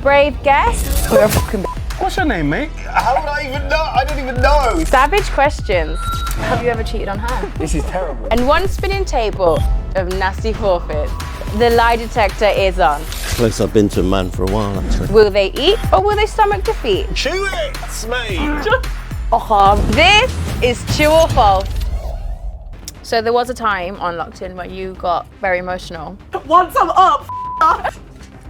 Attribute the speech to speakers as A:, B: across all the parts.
A: brave guest or a fucking
B: What's your name, mate?
C: How would I even know? I don't even know.
A: Savage questions. Have you ever cheated on her?
B: This is terrible.
A: And one spinning table of nasty forfeits. The lie detector is on.
D: Place I've been to a man for a while, actually.
A: Will they eat or will they stomach defeat?
C: Chew it, mate.
A: This is true or false. So there was a time on Locked In where you got very emotional.
E: Once I'm up,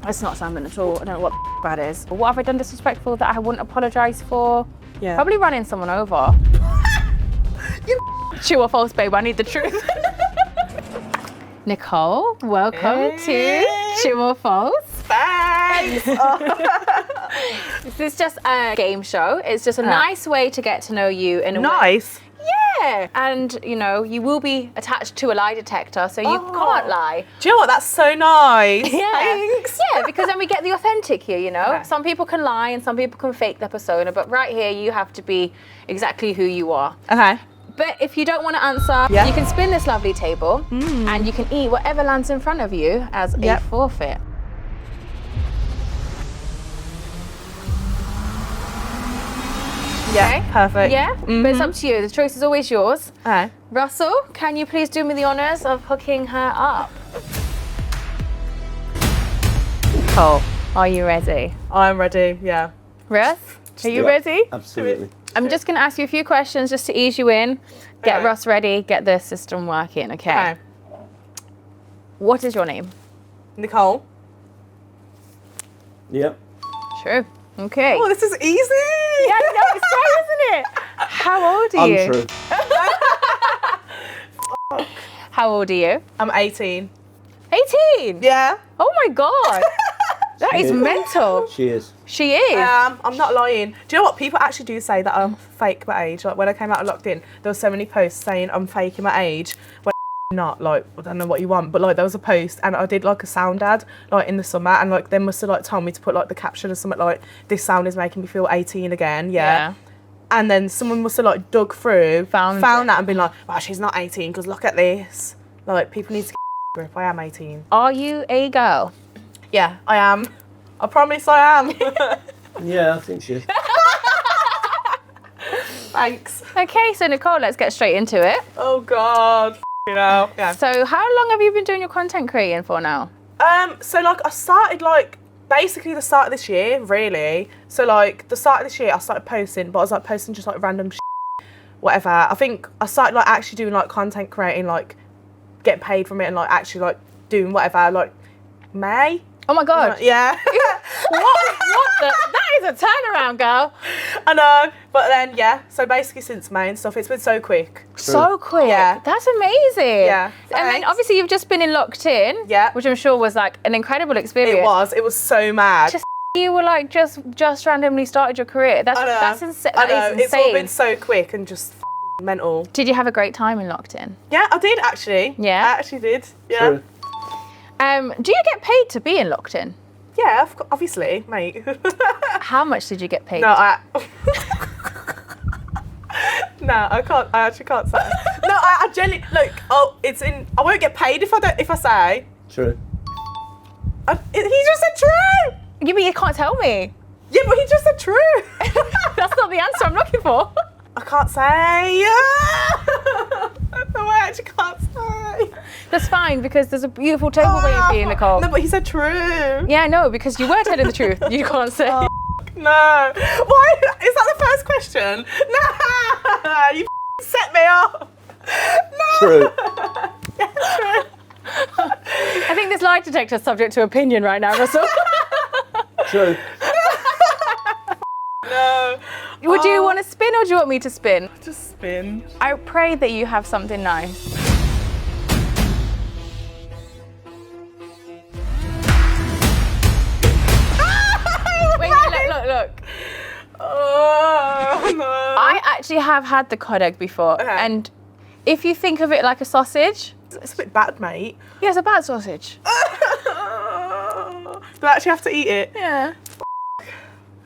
A: It's not salmon at all. I don't know what that is. What have I done disrespectful that I wouldn't apologise for?
E: Yeah.
A: Probably running someone over. True or false, babe? I need the truth. Nicole, welcome to True or False.
E: thanks.
A: This is just a game show. It's just a nice way to get to know you in a way.
E: Nice.
A: Yeah. And, you know, you will be attached to a lie detector, so you can't lie.
E: Do you know what? That's so nice.
A: Yeah.
E: Thanks.
A: Yeah, because then we get the authentic here, you know?
E: Okay.
A: Some people can lie and some people can fake their persona, but right here you have to be exactly who you are.
E: Okay.
A: But if you don't want to answer, you can spin this lovely table and you can eat whatever lands in front of you as a forfeit.
E: Yeah.
A: Okay?
E: Perfect.
A: Yeah? But it's up to you. The choice is always yours.
E: Okay.
A: Russell, can you please do me the honours of hooking her up? Cole, are you ready?
E: I'm ready. Yeah.
A: Russ, are you
D: do it.
A: ready?
D: Absolutely.
A: I'm just going to ask you a few questions just to ease you in. Get Russ ready, get the system working, okay?
E: Okay.
A: What is your name?
E: Nicole.
D: Yep.
A: True. Okay.
E: Oh, this is easy.
A: Yeah, I know, it's right, isn't it? How old are you?
D: Untrue.
A: How old are you?
E: I'm 18.
A: 18?
E: Yeah.
A: Oh my God. That is mental.
D: She is.
A: She is.
E: I'm not lying. Do you know what? People actually do say that I'm fake my age. Like when I came out of Locked In, there were so many posts saying I'm faking my age. When not, like, I don't know what you want, but like there was a post and I did like a sound ad like in the summer and like they must have like told me to put like the caption or something like this sound is making me feel 18 again. Yeah. And then someone must have like dug through, found that and been like, wow, she's not 18 because look at this. Like people need to get if I am 18.
A: Are you a girl?
E: Yeah, I am. I promise I am.
D: Yeah, I think she is.
E: Thanks.
A: Okay, so Nicole, let's get straight into it.
E: Oh God. You know. Yeah.
A: So how long have you been doing your content creating for now?
E: So like I started like basically the start of this year, really. So like the start of this year I started posting, but I was like posting just like random whatever. I think I started like actually doing like content creating, like getting paid from it and like actually like doing whatever, like May.
A: Oh my God.
E: Yeah.
A: What the? That is a turnaround, girl.
E: I know. But then yeah, so basically since May and stuff, it's been so quick.
A: So quick.
E: Yeah.
A: That's amazing.
E: Yeah.
A: And then
E: Thanks.
A: obviously you've just been in Locked In.
E: Yeah.
A: Which I'm sure was like an incredible experience.
E: It was so mad.
A: Just you were like just randomly started your career. That's
E: I know.
A: that's insane.
E: I know.
A: That is
E: It's all
A: insane.
E: been so quick and just mental.
A: Did you have a great time in Locked In?
E: Yeah, I did actually.
A: Yeah?
E: I actually did. Yeah.
D: True.
A: Do you get paid to be in Locked In?
E: Yeah, obviously, mate.
A: How much did you get paid?
E: No, no, I can't. I actually can't say. No, I genuinely look. Oh, it's in. I won't get paid if I say.
D: True.
E: He just said true.
A: You mean you can't tell me?
E: Yeah, but he just said true.
A: That's not the answer I'm looking for.
E: I can't say. No, I actually can't say.
A: That's fine because there's a beautiful table way of being, Nicole.
E: No, but he said true.
A: Yeah, I know, because you were telling the truth. You can't say.
E: No. Why? Is that the first question? No. You set me up. No.
D: True.
E: Yeah, true.
A: I think this lie detector is subject to opinion right now, Russell.
D: True.
E: No.
A: Would you want to spin or do you want me to spin?
E: Just spin.
A: I pray that you have something nice. Wait, look.
E: Oh, no.
A: I actually have had the cod egg before,
E: Okay.
A: and if you think of it like a sausage,
E: It's a bit bad, mate.
A: yeah, it's a bad sausage.
E: Do I actually have to eat it?
A: Yeah.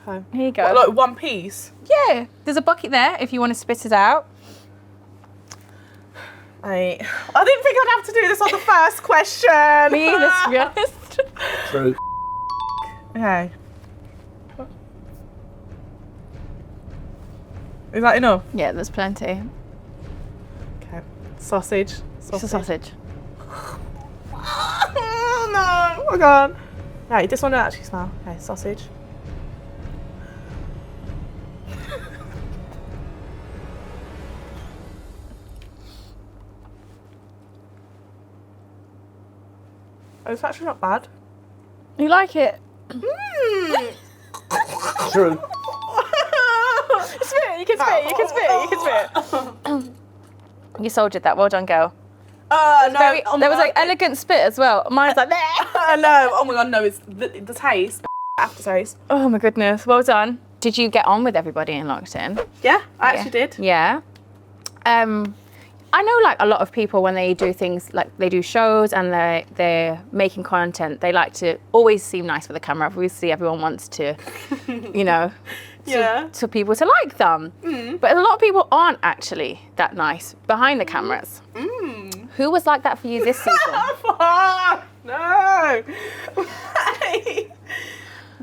E: Okay.
A: Here you go.
E: What, like one piece?
A: Yeah, there's a bucket there if you want to spit it out.
E: Mate, I didn't think I'd have to do this on the first question.
A: Me either, to be honest.
D: True.
E: Okay. Is that enough?
A: Yeah, there's plenty.
E: Okay. Sausage.
A: It's a sausage.
E: Oh, no. Oh, God. Right, this one don't actually smell. Okay, sausage. Oh, it's actually not bad.
A: You like it?
D: True.
A: Spit, you can spit, you can spit, you can spit. You soldiered that, well done, girl.
E: No.
A: There was like elegant spit as well. Mine's like,
E: no. Oh my God, no, it's the taste. Aftertaste.
A: oh my goodness, well done. Did you get on with everybody in Locked In?
E: Yeah, I actually did.
A: Yeah. I know like a lot of people when they do things like they do shows and they're making content, they like to always seem nice for the camera. Obviously everyone wants to, you know, to people to like them. But a lot of people aren't actually that nice behind the cameras. Who was like that for you this season?
E: No.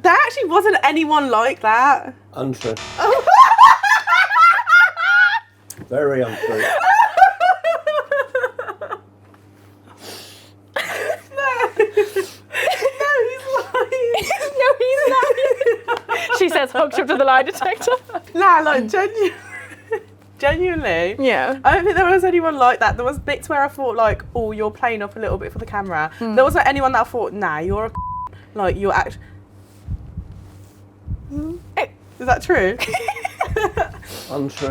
E: There actually wasn't anyone like that.
D: Untrue. Very untrue.
A: She says hooked up to the lie detector.
E: Nah, like genuinely.
A: Yeah.
E: I don't think there was anyone like that. There was bits where I thought like, oh, you're playing up a little bit for the camera. There wasn't anyone that I thought, nah, you're a like you're actually. Is that true?
D: Untrue.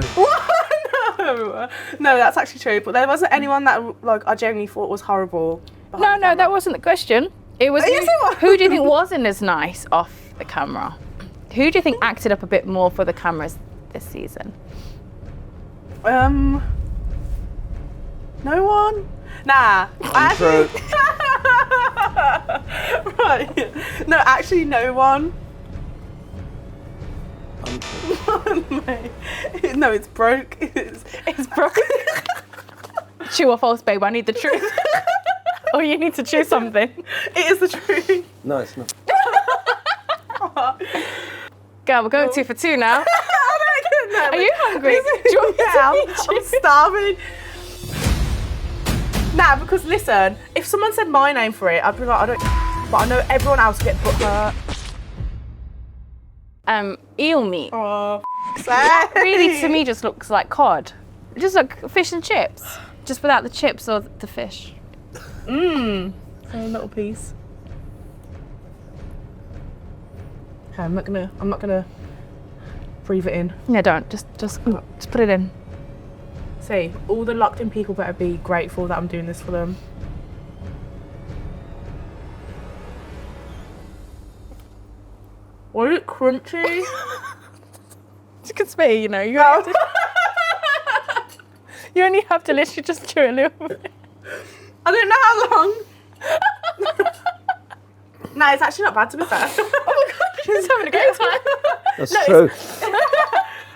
E: No, that's actually true. But there wasn't anyone that like I genuinely thought was horrible.
A: No, that wasn't the question. It was,
E: Yes, it was.
A: who do you think wasn't as nice off the camera? Who do you think acted up a bit more for the cameras this season?
E: No one? Nah.
D: Untrue.
E: Right. No, actually no one. No, it's broke. It's broke.
A: True or false, babe? I need the truth. Or you need to choose something.
E: It is the truth.
D: No, it's not.
A: Girl, we're going 2 for 2 now.
E: No,
A: Are you hungry? Do you want me to feed you?
E: I'm starving. Nah, because listen, if someone said my name for it, I'd be like, I don't. But I know everyone else get put hurt.
A: Eel meat.
E: Oh,
A: That really, to me, just looks like cod. Just like fish and chips, just without the chips or the fish.
E: A little piece. Okay, I'm not gonna breathe it in.
A: No, don't. Just put it in.
E: See, all the locked in people better be grateful that I'm doing this for them. Was it crunchy?
A: You can spit, you know. You only have to literally just chew a little bit.
E: I don't know how long. No, it's actually not bad to be fair.
A: Oh my God, she's having a great time.
D: That's true.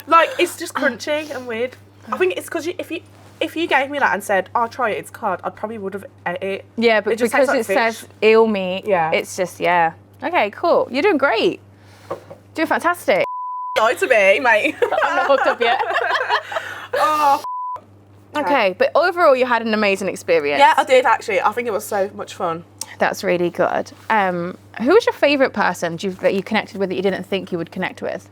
E: Like, it's just crunchy and weird. I think it's because if you gave me that and said, "I'll try it, it's cod," I probably would have ate it.
A: Yeah, but
E: It just
A: because
E: tastes
A: it
E: like
A: says eel meat,
E: Yeah.
A: it's just, yeah. Okay, cool. You're doing great. Doing fantastic.
E: Lie to me, mate.
A: I'm not hooked up yet.
E: Oh.
A: Okay, but overall you had an amazing experience.
E: Yeah, I did actually. I think it was so much fun.
A: That's really good. Who was your favourite person that you connected with that you didn't think you would connect with?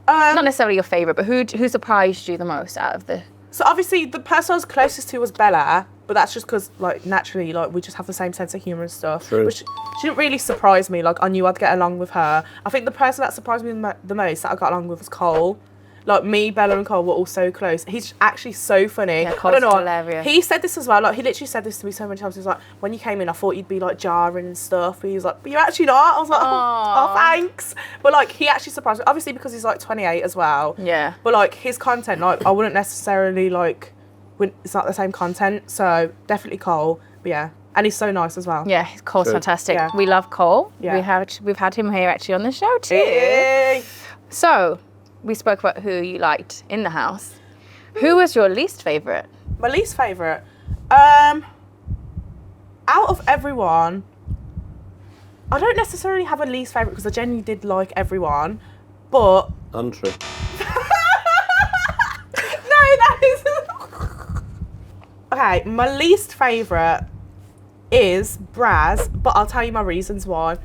A: Not necessarily your favourite, but who surprised you the most out of the...
E: So obviously the person I was closest to was Bella, but that's just because like naturally like we just have the same sense of humour and stuff.
D: True.
E: Which she didn't really surprise me. Like I knew I'd get along with her. I think the person that surprised me the most that I got along with was Cole. Like me, Bella and Cole were all so close. He's actually so funny.
A: Yeah,
E: I
A: Cole's
E: don't know.
A: hilarious.
E: He said this as well. Like he literally said this to me so many times. He was like, when you came in, I thought you'd be like jarring and stuff. But he was like, but you're actually not. I was like, oh, thanks. But like he actually surprised me. Obviously because he's like 28 as well.
A: Yeah.
E: But like his content, like I wouldn't necessarily like. It's not the same content, so definitely Cole. But yeah, and he's so nice as well.
A: Yeah, Cole's
D: True.
A: fantastic.
E: Yeah.
A: We love Cole.
E: Yeah.
A: We've had him here actually on the show too.
E: Hey.
A: So, we spoke about who you liked in the house. Who was your least favourite?
E: My least favourite, out of everyone, I don't necessarily have a least favourite because I genuinely did like everyone, but
D: Untrue.
E: Okay, my least favourite is Braz, but I'll tell you my reasons why.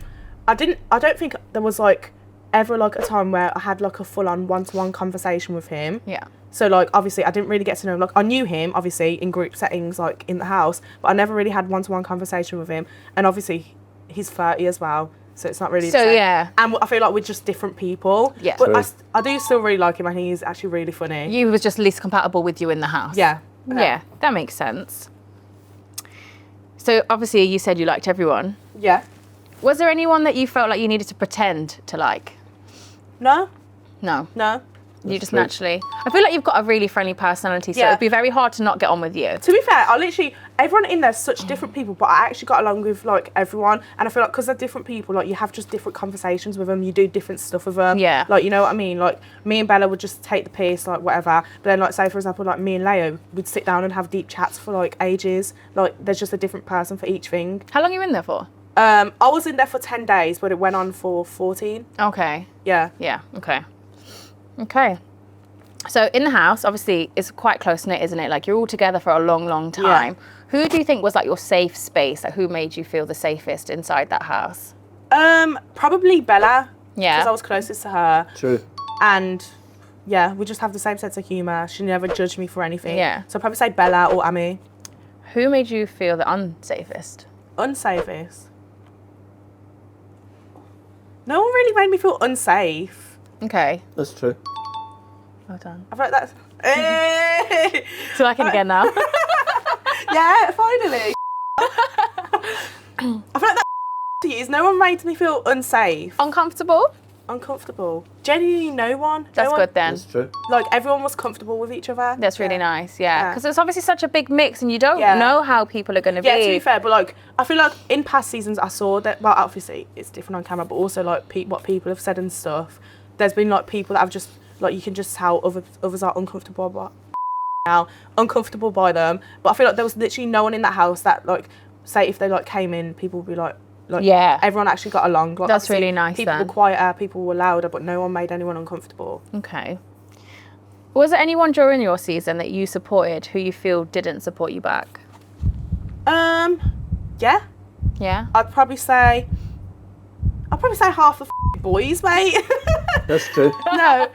E: I don't think there was like ever like a time where I had like a full-on one-to-one conversation with him.
A: Yeah.
E: So like obviously I didn't really get to know him. Like I knew him obviously in group settings like in the house, but I never really had one-to-one conversation with him. And obviously he's 30 as well, so it's not really the
A: So,
E: same.
A: yeah.
E: And I feel like we're just different people.
A: Yeah.
E: But
D: True.
E: I do still really like him. I think he's actually really funny.
A: You was just least compatible with you in the house.
E: Yeah.
A: Yeah, that makes sense. So obviously you said you liked everyone.
E: Yeah.
A: Was there anyone that you felt like you needed to pretend to like?
E: No.
A: No.
E: No.
A: You just
D: true.
A: naturally. I feel like you've got a really friendly personality, so
E: Yeah.
A: it'd be very hard to not get on with you.
E: To be fair, everyone in there's such different people, but I actually got along with like everyone, and I feel like because they're different people, like you have just different conversations with them, you do different stuff with them.
A: Yeah.
E: Like, you know what I mean? Like me and Bella would just take the piss, like whatever. But then, like, say for example, like me and Leo would sit down and have deep chats for like ages. Like there's just a different person for each thing.
A: How long are you in there for?
E: I was in there for 10 days, but it went on for 14.
A: Okay.
E: Yeah.
A: Yeah. Okay. Okay. So in the house, obviously, it's quite close knit, isn't it? Like you're all together for a long, long time. Who do you think was like your safe space? Like who made you feel the safest inside that house?
E: Probably Bella.
A: Yeah.
E: Because I was closest to her.
D: True.
E: And yeah, we just have the same sense of humour. She never judged me for anything.
A: Yeah.
E: So I'd probably say Bella or Amy.
A: Who made you feel the unsafest?
E: Unsafest. No one really made me feel unsafe.
A: Okay.
D: That's true.
A: Well done.
E: I feel like that's... Hey!
A: So I can again now.
E: Yeah, finally. I feel like that to you is no one made me feel unsafe,
A: Uncomfortable?
E: uncomfortable. Genuinely no one.
A: That's
E: no one,
A: good then.
D: That's true.
E: Like everyone was comfortable with each other.
A: That's really
E: Yeah.
A: nice, yeah.
E: Yeah.
A: Because it's obviously such a big mix and you don't
E: Yeah.
A: know how people are going to
E: Yeah,
A: be.
E: to be fair, but like I feel like in past seasons I saw that. Well, obviously it's different on camera, but also like what people have said and stuff. There's been like people that have just like you can just tell others are uncomfortable by them. But I feel like there was literally no one in that house that like say if they like came in, people would be like
A: Yeah.
E: everyone actually got along. Like,
A: That's
E: obviously,
A: really nice
E: People
A: then.
E: were quieter, people were louder, but no one made anyone uncomfortable.
A: Okay. Was there anyone during your season that you supported who you feel didn't support you back?
E: Yeah,
A: Yeah?
E: I'd probably say half the boys, mate.
D: That's true.
E: No,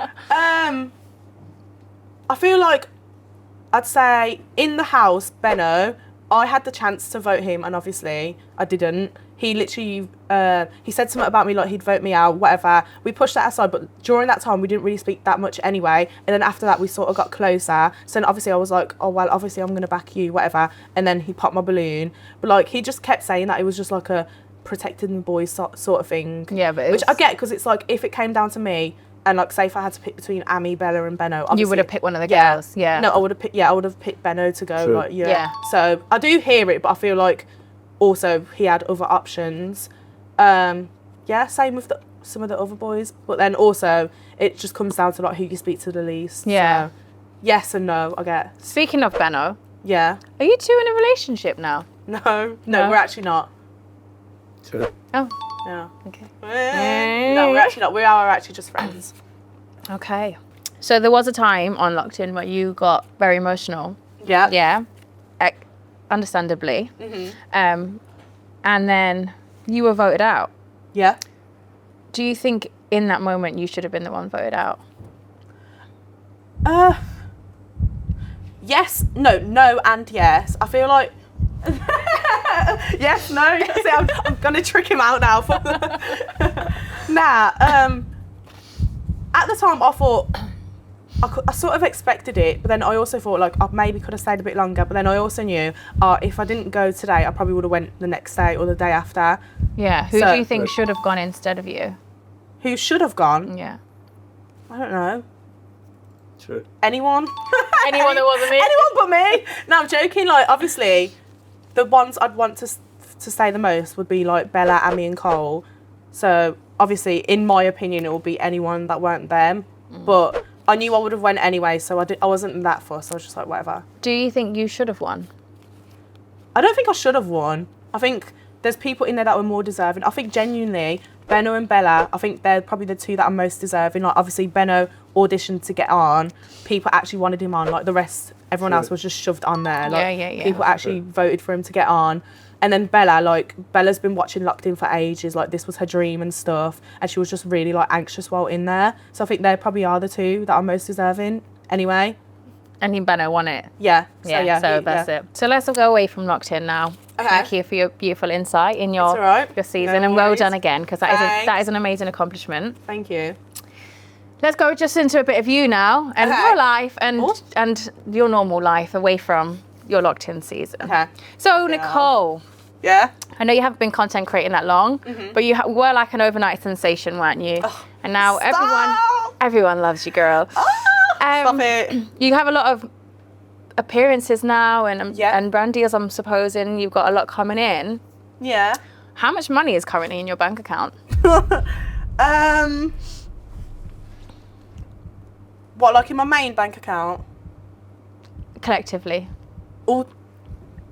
E: I feel like I'd say in the house, Benno, I had the chance to vote him, and obviously I didn't. He literally, he said something about me, like he'd vote me out, whatever. We pushed that aside, but during that time, we didn't really speak that much anyway. And then after that, we sort of got closer. So then obviously I was like, oh, well, obviously I'm going to back you, whatever. And then he popped my balloon. But like, he just kept saying that it was just like a protecting the boys sort of thing.
A: Yeah, but
E: Which I get, because it's like, if it came down to me, and like, say if I had to pick between Amy, Bella, and Benno,
A: You
E: obviously-
A: would have picked one of the girls. Yeah.
E: No, I would have picked Benno to go.
D: True.
E: Like, yeah.
A: Yeah.
E: So I do hear it, but I feel like also he had other options. Yeah, same with some of the other boys. But then also it just comes down to like who you speak to the least.
A: Yeah.
E: So, yes and no, I guess.
A: Speaking of Benno,
E: Yeah.
A: are you two in a relationship now?
E: No,
A: No?
E: we're actually not.
D: True.
A: Oh,
E: No.
A: okay.
E: No, we're actually not. We are actually just friends.
A: Okay. So there was a time on Locked In where you got very emotional.
E: Yeah.
A: Yeah. Understandably.
E: Mm-hmm.
A: And then you were voted out.
E: Yeah.
A: Do you think in that moment you should have been the one voted out?
E: Yes, no, and yes. I feel like yes, no. See, I'm gonna trick him out now. Nah. At the time, I thought I sort of expected it, but then I also thought like I maybe could have stayed a bit longer. But then I also knew if I didn't go today, I probably would have went the next day or the day after.
A: Yeah. Who
E: So-
A: do you think should have gone instead of you?
E: Who should have gone?
A: Yeah.
E: I don't know.
D: True.
E: Anyone?
A: Anyone that wasn't me?
E: Anyone but me? No, I'm joking. Like, obviously, the ones I'd want to say the most would be like Bella, Amy, and Cole. So obviously, in my opinion, it would be anyone that weren't them. But I knew I would have went anyway, so I wasn't that fussed. I was just like, whatever.
A: Do you think you should have won?
E: I don't think I should have won. I think there's people in there that were more deserving. I think genuinely, Benno and Bella, I think they're probably the two that are most deserving. Like, obviously, Benno auditioned to get on. People actually wanted him on. Like, the rest, everyone else was just shoved on there. Like,
A: Yeah.
E: People actually voted for him to get on. And then Bella, like, Bella's been watching Locked In for ages. Like, this was her dream and stuff. And she was just really, like, anxious while in there. So I think they probably are the two that are most deserving anyway.
A: And Benno won it.
E: Yeah.
A: So that's it. So let's all go away from Locked In now.
E: Okay.
A: Thank you for your beautiful insight in your,
E: It's all right.
A: your season.
E: No
A: and well
E: worries.
A: done again, because that
E: Thanks.
A: is an amazing accomplishment.
E: Thank you.
A: Let's go just into a bit of you now and
E: Okay.
A: your life and
E: Oh.
A: and your normal life away from your Locked In season.
E: Okay.
A: So Nicole,
E: Yeah?
A: I know you haven't been content creating that long, but you were like an overnight sensation, weren't you? And now everyone loves you, girl.
E: Stop it.
A: You have a lot of appearances now and
E: Yeah.
A: and brand deals, I'm supposing. You've got a lot coming in.
E: Yeah.
A: How much money is currently in your bank account?
E: What, like in my main bank account?
A: Collectively.
E: Or,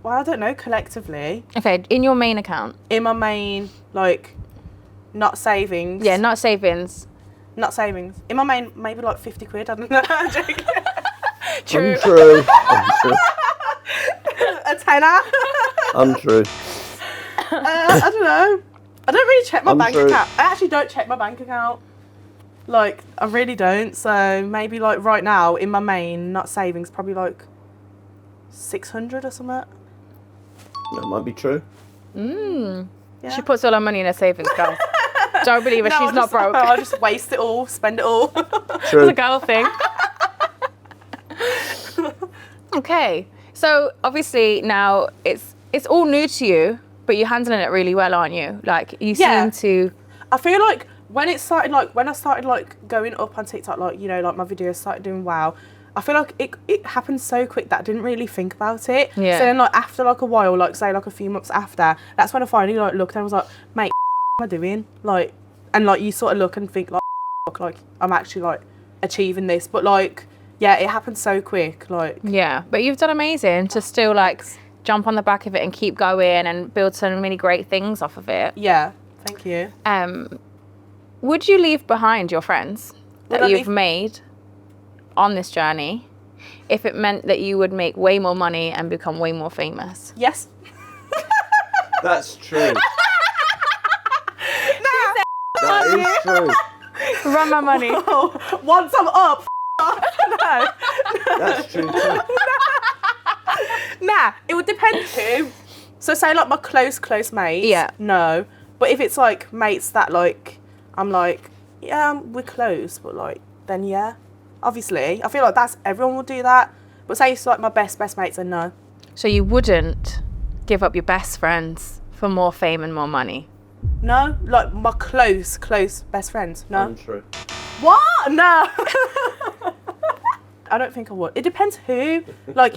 E: well, I don't know, collectively.
A: Okay, in your main account.
E: In my main, like, not savings.
A: Yeah, not savings.
E: Not savings. In my main, maybe like 50 quid. I don't know. I'm joking.
A: True.
D: Untrue.
E: A tenner.
D: Untrue.
E: I don't know. I don't really check my bank
D: Untrue.
E: account. I actually don't check my bank account. Like, I really don't. So maybe like right now in my main, not savings, probably like 600 or something.
D: That might be true.
E: Yeah.
A: She puts all her money in her savings, girl. Don't believe her, she's not broke.
E: I'll just waste it all, spend it all.
A: It's
D: True.
A: a girl thing. Okay, so obviously now it's all new to you, but you're handling it really well, aren't you? Like you
E: Yeah.
A: seem to.
E: I feel like when it started, like when I started like going up on TikTok, like, you know, like my videos started doing well, I feel like it happened so quick that I didn't really think about it.
A: Yeah.
E: So then like after like a while, like say like a few months after, that's when I finally like looked and I was like, mate, what am I doing? Like, and like you sort of look and think like, like I'm actually like achieving this, but like, yeah, it happened so quick. Like,
A: Yeah, but you've done amazing to still like jump on the back of it and keep going and build so many great things off of it.
E: yeah, thank you.
A: Would you leave behind your friends
E: Would
A: that
E: I
A: you've
E: leave-
A: made on this journey if it meant that you would make way more money and become way more famous?
E: Yes.
D: That's true. That is true.
A: Run my money.
E: Once I'm up, no.
D: That's true too.
E: Nah, it would depend who. So say like my close mates.
A: Yeah.
E: No. But if it's like mates that like, I'm like, yeah, we're close, but like, then yeah. Obviously. I feel like everyone will do that. But say it's like my best mates, then no.
A: So you wouldn't give up your best friends for more fame and more money?
E: No. Like my close best friends. No.
D: Untrue.
E: What? No. I don't think I would. It depends who. Like,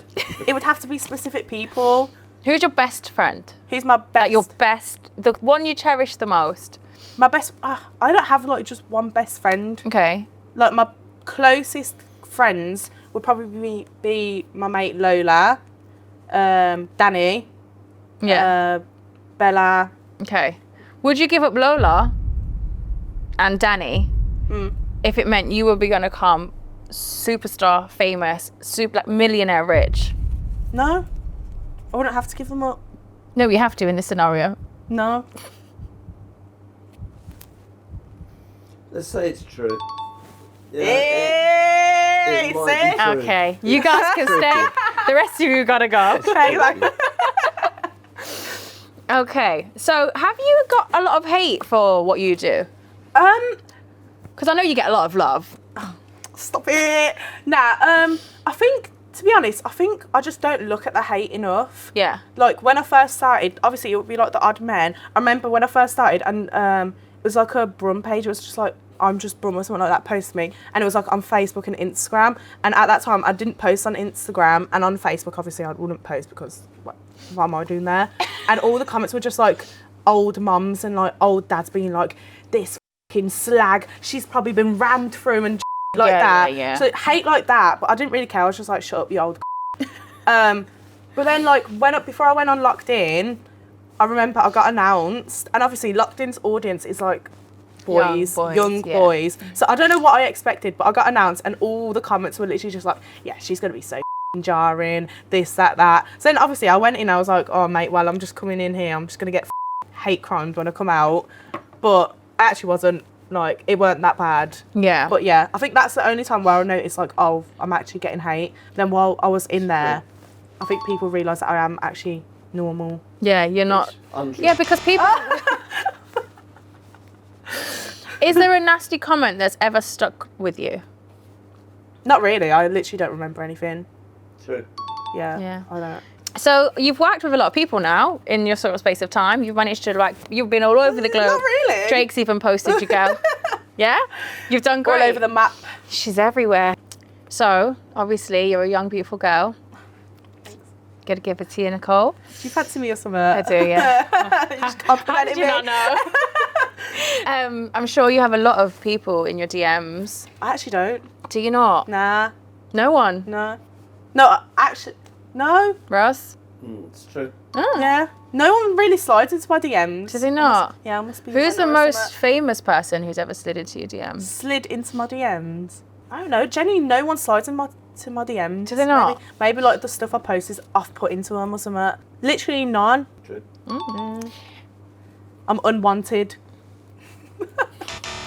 E: it would have to be specific people.
A: Who's your best friend?
E: Who's my best?
A: Like your best, the one you cherish the most?
E: My best. I don't have like just one best friend.
A: Okay.
E: Like my closest friends would probably be my mate Lola, Danny,
A: Yeah.
E: Bella.
A: Okay. Would you give up Lola and Danny if it meant you would be going to become superstar, famous, like millionaire rich?
E: No, I wouldn't have to give them up.
A: No, you have to in this scenario.
E: No.
D: Let's say it's true. Yeah,
E: Hey,
D: it might
E: see?
D: be true.
A: Okay. You guys can stay. The rest of you got to go.
E: Okay, like,
A: Okay. So have you got a lot of hate for what you do? Because I know you get a lot of love.
E: stop it. Nah, I think, to be honest, I just don't look at the hate enough.
A: Yeah.
E: Like, when I first started, obviously, it would be like the odd men. I remember when I first started, and it was like a Brum page. It was just like, I'm just Brum or something like that, post me. And it was like on Facebook and Instagram. And at that time, I didn't post on Instagram. And on Facebook, obviously, I wouldn't post because what am I doing there? And all the comments were just like old mums and like old dads being like, this fucking slag, she's probably been rammed through and like that.
A: Yeah.
E: So hate like that, but I didn't really care. I was just like, shut up, you old But then like before I went on Locked In, I remember I got announced, and obviously Locked In's audience is like boys, young
A: yeah.
E: boys. So I don't know what I expected, but I got announced and all the comments were literally just like, yeah, she's going to be so jarring, this, that. So then obviously I went in, I was like, oh mate, well, I'm just coming in here, I'm just going to get hate crimes when I come out. But I actually wasn't, like, it weren't that bad.
A: Yeah.
E: But yeah, I think that's the only time where I noticed, like, oh, I'm actually getting hate. Then while I was in there, I think people realised that I am actually normal.
A: Yeah, you're not.
D: Untrue.
A: Yeah, because people. Is there a nasty comment that's ever stuck with you?
E: Not really, I literally don't remember anything.
D: True.
E: Yeah. I don't.
A: So you've worked with a lot of people now in your sort of space of time. You've managed to, like, you've been all over the globe.
E: Not really.
A: Drake's even posted you, girl. Yeah? You've done great.
E: All over the map.
A: She's everywhere. So, obviously, you're a young, beautiful girl. Gotta give it to you, Nicole.
E: Do you fancy me or something?
A: I do, yeah.
E: How
A: did you not know? I'm sure you have a lot of people in your DMs.
E: I actually don't.
A: Do you not?
E: Nah.
A: No one?
E: No, actually, no.
A: Russ?
D: It's true.
A: Oh.
E: Yeah. No one really slides into my DMs.
A: Does he not?
E: Yeah, I must be.
A: Who's the
E: or
A: most
E: something.
A: famous person who's ever slid into your DMs?
E: Slid into my DMs? I don't know. Genuinely, no one slides into my DMs.
A: Do they not?
E: Maybe like the stuff I post is off-putting to them or something. Literally none.
D: True.
E: I'm unwanted.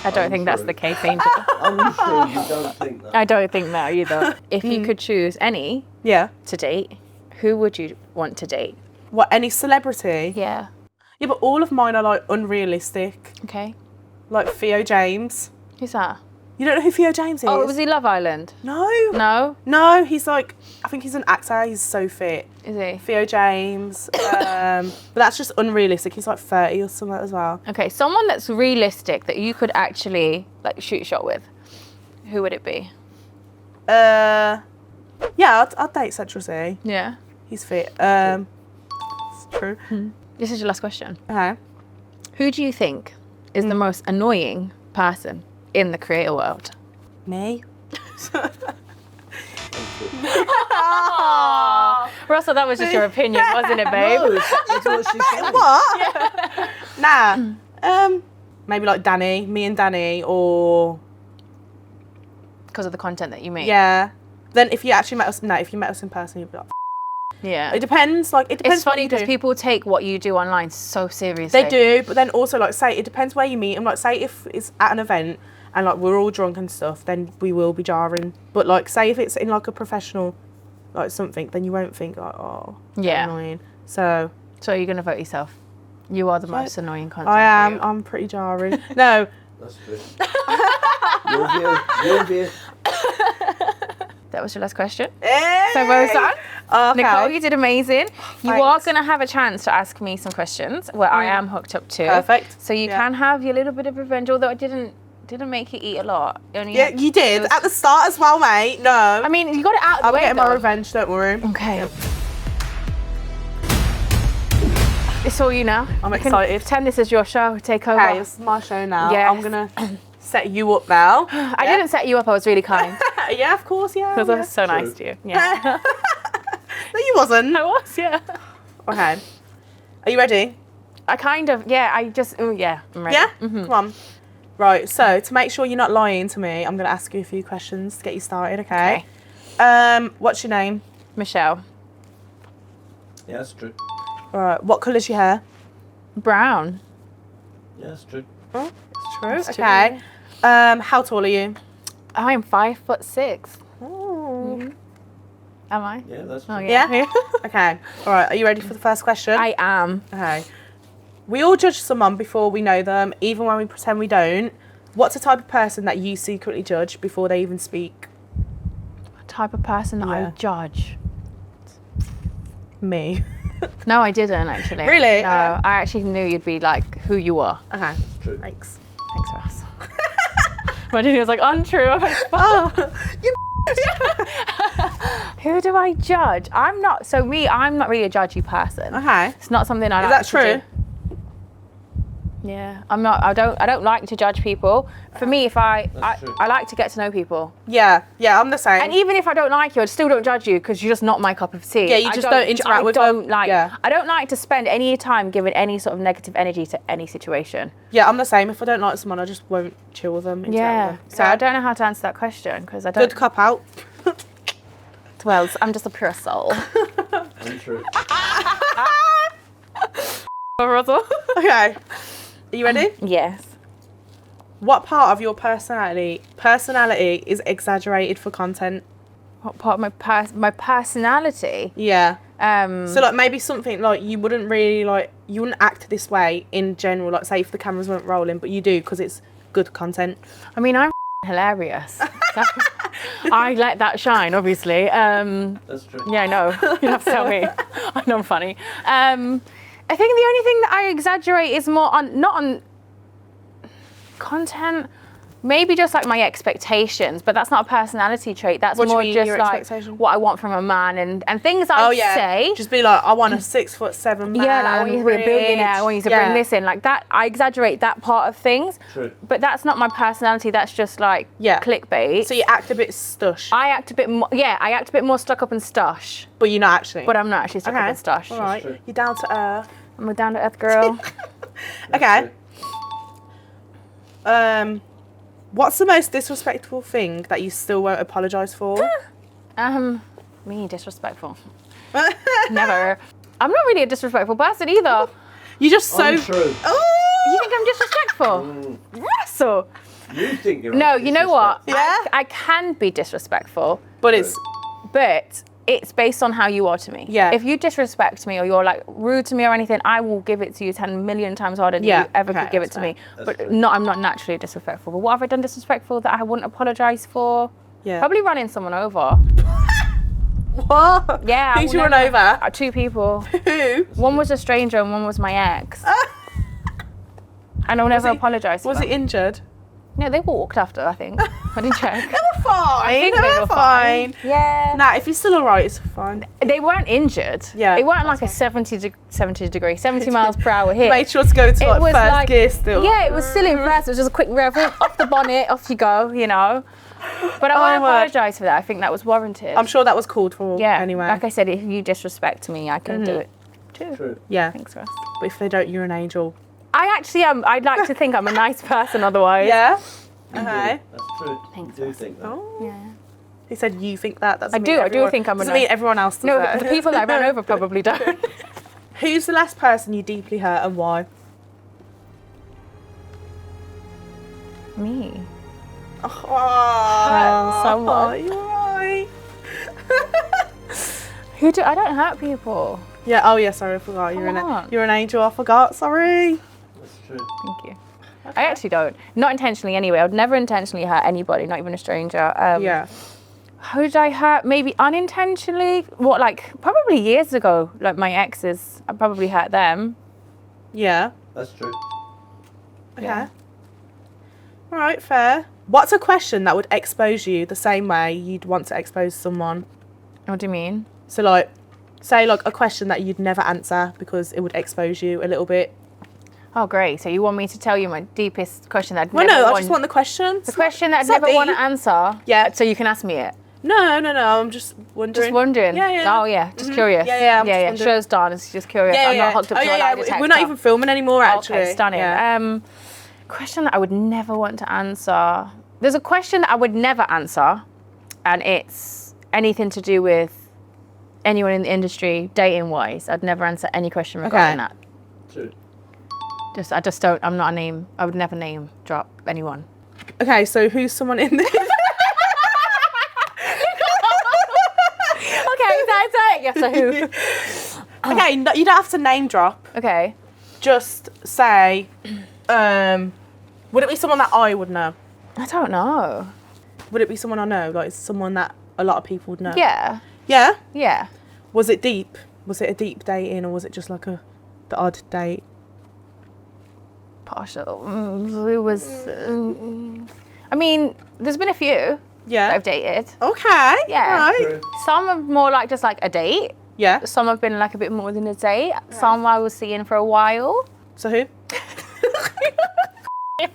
A: I don't think that's
D: true.
A: the case, Angel.
D: I'm sure you don't think that.
A: I don't think that either. If you could choose any
E: Yeah.
A: to date, who would you want to date?
E: What? Any celebrity?
A: Yeah.
E: Yeah, but all of mine are like unrealistic.
A: Okay.
E: Like Theo James.
A: Who's that?
E: You don't know who Theo James is?
A: Oh, was he Love Island?
E: No.
A: No?
E: No, he's like, I think he's an actor. He's so fit.
A: Is he?
E: Theo James. But that's just unrealistic. He's like 30 or something as well.
A: Okay, someone that's realistic that you could actually like shoot a shot with. Who would it be?
E: Yeah, I'd date Central C.
A: Yeah.
E: He's fit. It's true.
A: This is your last question.
E: Okay.
A: Who do you think is the most annoying person in the creator world?
E: Me?
A: Russell, that was just your opinion, wasn't it, babe?
D: No, that's what she said.
E: What? Nah. Maybe like Danny, me and Danny, or
A: Because of the content that you make.
E: yeah. Then if you actually met us, if you met us in person, you'd be like,
A: Yeah.
E: it depends. Like it depends.
A: It's funny
E: what you
A: because
E: do.
A: people take what you do online so seriously.
E: They do, but then also like say it depends where you meet them. Like say if it's at an event and like we're all drunk and stuff, then we will be jarring. But like say if it's in like a professional, like something, then you won't think like, oh, they're
A: Yeah.
E: annoying. So
A: So you're gonna vote yourself. You are the most annoying content.
E: I am.
A: creator.
E: I'm pretty jarring. No,
D: That's true. Your view.
A: That was your last question.
E: Hey!
A: So well done.
E: Okay.
A: Nicole, you did amazing. You
E: Thanks.
A: are going to have a chance to ask me some questions where I am hooked up to.
E: Perfect.
A: So you
E: Yeah.
A: can have your little bit of revenge, although I didn't make you eat a lot. Only
E: Yeah, you did at the start as well, mate. No,
A: I mean, you got it out of the
E: I'm
A: way.
E: getting my
A: though.
E: revenge. Don't worry.
A: Okay. It's all you now.
E: I'm
A: You can
E: excited.
A: Pretend this is your show. Take over.
E: Okay, it's my show now.
A: Yes.
E: I'm gonna set you up now.
A: I didn't set you up. I was really kind.
E: Yeah, of course. Yeah.
A: Because I
E: yeah.
A: was so nice to you. Yeah.
E: No, you wasn't.
A: I was, yeah.
E: Okay. Are you ready?
A: I kind of, yeah, I'm ready.
E: Yeah?
A: Mm-hmm.
E: Come on. Right, so to make sure you're not lying to me, I'm going to ask you a few questions to get you started, okay? What's your name?
A: Michelle.
D: Yeah, that's true.
E: All right, what colour's your hair?
A: Brown.
D: Yeah, that's true.
E: It's true.
A: It's true.
E: Okay. How tall are you?
A: I am 5'6".
E: Ooh.
A: Am I?
D: Yeah, that's true.
A: Oh,
E: Yeah? Okay. All right, are you ready for the first question?
A: I am.
E: Okay. We all judge someone before we know them, even when we pretend we don't. What's the type of person that you secretly judge before they even speak?
A: What type of person that
E: Yeah.
A: I judge?
E: Me.
A: No, I didn't actually.
E: Really?
A: No, I actually knew you'd be like who you are.
E: Okay.
D: True.
E: Thanks.
A: Thanks, Ross. When he was like, untrue. I'm like,
E: Oh, you
A: who do I judge? I'm not really a judgy person.
E: Okay.
A: It's not something I
E: Is
A: like
E: that
A: to
E: true?
A: do. Yeah, I'm not. I don't like to judge people. For me, if I
D: true.
A: like to get to know people,
E: Yeah, I'm the same.
A: and even if I don't like you, I still don't judge you because you're just not my cup of tea.
E: Yeah, you just don't interact with them. Yeah.
A: I don't like to spend any time giving any sort of negative energy to any situation.
E: Yeah, I'm the same. If I don't like someone, I just won't chill with them.
A: Yeah.
E: With them.
A: So I don't know how to answer that question because I don't.
E: Good cop out.
A: Well, I'm just a pure soul.
D: Untrue.
E: Okay. Are you ready?
A: Yes.
E: What part of your personality is exaggerated for content?
A: What part of my personality?
E: Yeah.
A: So
E: So like maybe something like you wouldn't really like, you wouldn't act this way in general, like say if the cameras weren't rolling, but you do because it's good content.
A: I mean, I'm hilarious. I let that shine, obviously.
D: That's true.
A: Yeah, I know. You have to tell me. I know I'm funny. I think the only thing that I exaggerate is more on, not on content, maybe just like my expectations, but that's not a personality trait. That's
E: What do you
A: more
E: mean,
A: just
E: your
A: like
E: expectation?
A: what I want from a man and things I say.
E: Just be like, I want a 6'7" man.
A: Yeah, like I want you to be a billionaire. I want you to bring this in. Like that, I exaggerate that part of things.
D: True.
A: But that's not my personality. That's just like clickbait.
E: So you act a bit stush,
A: I act a bit more. Yeah, I act a bit more stuck up and stush.
E: but you're not actually.
A: But I'm not actually stuck up and stush.
E: All right.
D: true.
E: You're down to earth.
A: I'm a down to earth girl.
E: Okay. What's the most disrespectful thing that you still won't apologise for?
A: Me disrespectful. Never. I'm not really a disrespectful person either.
E: You're just so.
D: Untrue.
E: Oh.
A: You think I'm disrespectful? Russell.
D: You think you're
A: No, you know what?
E: Yeah.
A: I can be disrespectful,
E: But it's.
A: but it's based on how you are to me.
E: Yeah.
A: If you disrespect me or you're like rude to me or anything, I will give it to you 10 million times harder than you ever could give it to me. But
D: fair.
A: I'm not naturally disrespectful. But what have I done disrespectful that I wouldn't apologise for?
E: Yeah.
A: Probably running someone over.
E: What?
A: Yeah.
E: Who'd you run over?
A: Two people.
E: Who?
A: One was a stranger and one was my ex. And I'll never apologise for
E: Was
A: that.
E: it injured?
A: No, they walked after, I think. I didn't check.
E: They were fine.
A: think
E: They
A: they
E: were
A: were
E: fine.
A: Yeah.
E: Nah, if you're still alright, it's fine.
A: They weren't injured.
E: Yeah,
A: They weren't like a 70 miles per hour hit.
E: Made sure to go to
A: It
E: like
A: was
E: first
A: like,
E: gear still.
A: yeah, it was still in first. It was just a quick rev, off the bonnet, off you go, you know. But I
E: Oh,
A: won't
E: my word.
A: apologise for that. I think that was warranted.
E: I'm sure that was called for.
A: yeah.
E: Anyway.
A: Like I said, if you disrespect me, I can do it too.
D: True.
E: Yeah.
A: Thanks, Russ.
E: But if they don't, you're an angel.
A: I actually am. I'd like to think I'm a nice person otherwise.
E: Yeah.
D: You
E: Okay.
D: do. That's true.
A: Thanks,
D: You do
A: Ross.
D: think that.
E: Oh.
A: Yeah.
E: He said you think that. That's
A: I do think I'm a
E: doesn't mean
A: nice-
E: everyone else does
A: No,
E: that.
A: the people that I ran over probably don't.
E: Who's the last person you deeply hurt and why?
A: Me.
E: Oh,
A: someone.
E: You're right.
A: I don't hurt people.
E: Yeah. Oh yeah. Sorry, I forgot.
A: Come on.
E: You're an angel. I forgot. Sorry.
D: That's true.
A: Thank you. I actually don't. Not intentionally anyway. I would never intentionally hurt anybody, not even a stranger.
E: Yeah.
A: Who did I hurt? Maybe unintentionally. What, like, probably years ago, like my exes, I probably hurt them.
E: Yeah.
D: That's true.
E: Okay.
A: Yeah.
E: All right. Fair. What's a question that would expose you the same way you'd want to expose someone?
A: What do you mean?
E: So like, say like a question that you'd never answer because it would expose you a little bit.
A: Oh, great. So you want me to tell you my deepest question that I'd
E: Well,
A: never
E: no, I
A: want...
E: just want the questions.
A: The question that I'd
E: It's not
A: never want to
E: deep.
A: answer.
E: Yeah.
A: So you can ask me it.
E: No, I'm just wondering.
A: Just wondering.
E: Yeah, yeah.
A: Oh, yeah. Just curious.
E: Yeah, I'm just
A: yeah.
E: wondering.
A: Show's done. It's just curious.
E: Yeah,
A: I'm
E: yeah.
A: not hooked up to a lie detector.
E: We're not even filming anymore, actually.
A: Okay, stunning.
E: Yeah.
A: Question that I would never want to answer. There's a question that I would never answer, and it's anything to do with anyone in the industry, dating-wise. I'd never answer any question regarding that.
D: True.
A: I just don't. I'm not a name. I would never name drop anyone.
E: Okay, so who's someone in this?
A: Okay, that's it. Yes, so who?
E: Okay, no, you don't have to name drop.
A: Okay.
E: Just say, would it be someone that I would know?
A: I don't know.
E: Would it be someone I know? Like someone that a lot of people would know?
A: Yeah.
E: Yeah?
A: Yeah.
E: Was it deep? Was it a deep dating or was it just like the odd date?
A: Partial. It was. I mean, there's been a few that
E: Yeah.
A: I've dated.
E: Okay.
A: Yeah.
E: Right.
D: True.
A: Some are more like just like a date.
E: Yeah.
A: Some have been like a bit more than a date. Some I was seeing for a while.
E: So who?
A: I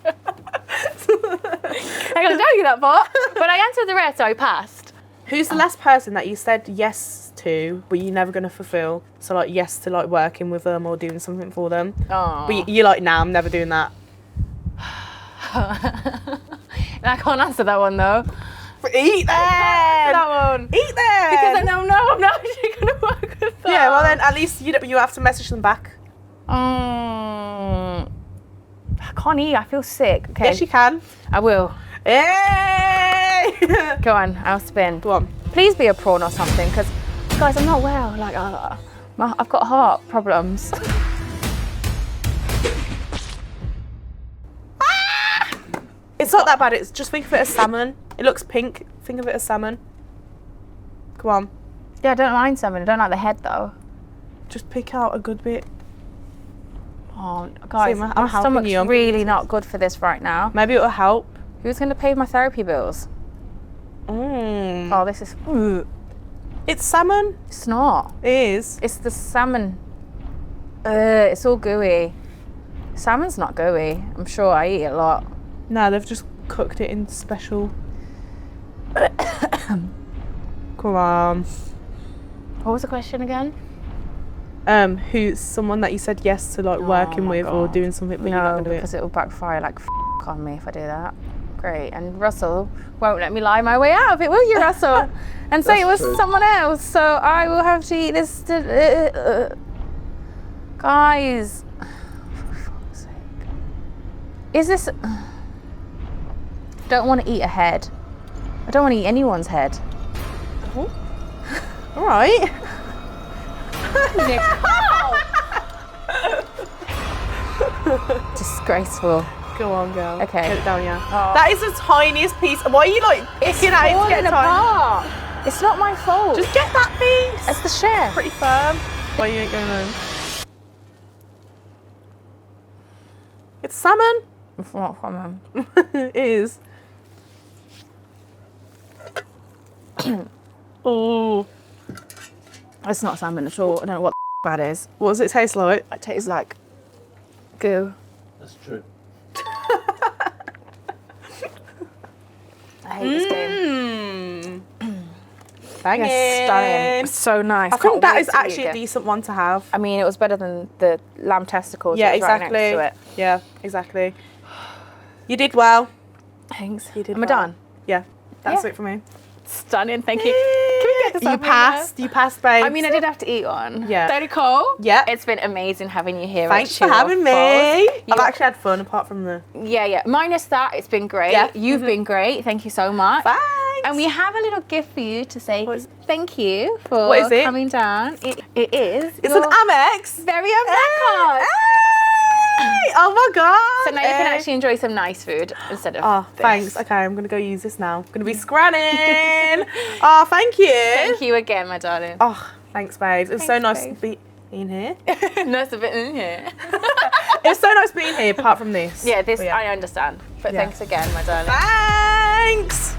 A: gotta tell you that part. But I answered the rest, so I passed.
E: Who's the last person that you said yes to, but you're never gonna fulfill? So like yes to like working with them or doing something for them.
A: Oh.
E: But you're like, nah, I'm never doing that.
A: I can't answer that one though.
E: Eat them.
A: That one.
E: Eat them.
A: Because I know, no, I'm not actually gonna work with them.
E: Yeah, well then at least you have to message them back.
A: I can't eat. I feel sick. Okay.
E: Yes, you can.
A: I will.
E: Hey!
A: Go on. I'll spin.
E: Go on.
A: Please be a prawn or something, because guys, I'm not well. Like I've got heart problems.
E: It's not that bad. It's just think of it as salmon. It looks pink. Think of it as salmon. Come on.
A: Yeah, I don't mind salmon. I don't like the head though.
E: Just pick out a good bit.
A: Oh, guys,
E: See, I'm
A: my
E: helping
A: stomach's
E: you.
A: really not good for this right now.
E: Maybe it'll help.
A: Who's going to pay my therapy bills? Oh, this is...
E: It's salmon.
A: It's not.
E: It is.
A: It's the salmon. It's all gooey. Salmon's not gooey. I'm sure I eat it a lot.
E: No, they've just cooked it in special. Come on.
A: What was the question again?
E: Who's someone that you said yes to like working
A: my
E: with or
A: God.
E: doing something, but you're not
A: No,
E: gonna do
A: because
E: it?
A: it will backfire like on me if I do that. Great. And Russell won't let me lie my way out of it, will you, Russell? And say it was
D: true.
A: someone else. So I will have to eat this. Guys. For fuck's sake. Is this... don't want to eat a head. I don't want to eat anyone's head.
E: All right.
A: Disgraceful.
E: Go on, girl.
A: Okay.
E: Get it down, yeah.
A: Oh.
E: That is the tiniest piece. Why are you like picking at it to
A: falling
E: get tiny?
A: apart. It's not my fault.
E: Just get that piece.
A: It's the chef.
E: Pretty firm. Why you ain't going home? It's salmon.
A: It's not from him.
E: It is. Oh.
A: It's not salmon at all. I don't know what that is.
E: What does it taste like?
A: It tastes like goo.
D: That's true.
A: I hate this game.
E: Banging.
A: Yes, stunning. So nice.
E: I
A: Can't
E: think that
A: wait
E: is
A: to eat
E: actually a
A: again.
E: decent one to have.
A: I mean, it was better than the lamb testicles.
E: Yeah,
A: that was right
E: exactly.
A: next to it.
E: Yeah, exactly. You did well.
A: Thanks.
E: You did
A: Am I
E: well.
A: done?
E: Yeah, that's
A: Yeah.
E: it for me.
A: Stunning. Thank you. Can we get this
E: You
A: over
E: passed. You passed, babe.
A: I mean, I did have to eat one.
E: Yeah.
A: So, Nicole,
E: Yeah.
A: it's been amazing having you here.
E: Thanks
A: at
E: for
A: Chill
E: having me.
A: Falls.
E: I've actually had fun apart from the.
A: Yeah. Minus that, it's been great.
E: Yeah.
A: You've been great. Thank you so much.
E: Thanks.
A: And we have a little gift for you to say
E: What is-
A: thank you for
E: What is it?
A: coming down. It is.
E: It's an Amex.
A: very own black card.
E: Hey! Oh my god.
A: So now you can
E: Hey.
A: actually enjoy some nice food instead of
E: Oh,
A: this.
E: thanks. Okay, I'm gonna go use this now. I'm gonna be scranning. Oh, thank you.
A: Thank you again, my darling.
E: Oh, thanks, babes. It was so
A: Thanks,
E: nice to be in here.
A: Nice a bit in here.
E: It was so nice being here, apart from this.
A: Yeah, this
E: But
A: I understand. But
E: Yeah.
A: thanks again, my darling.
E: Thanks.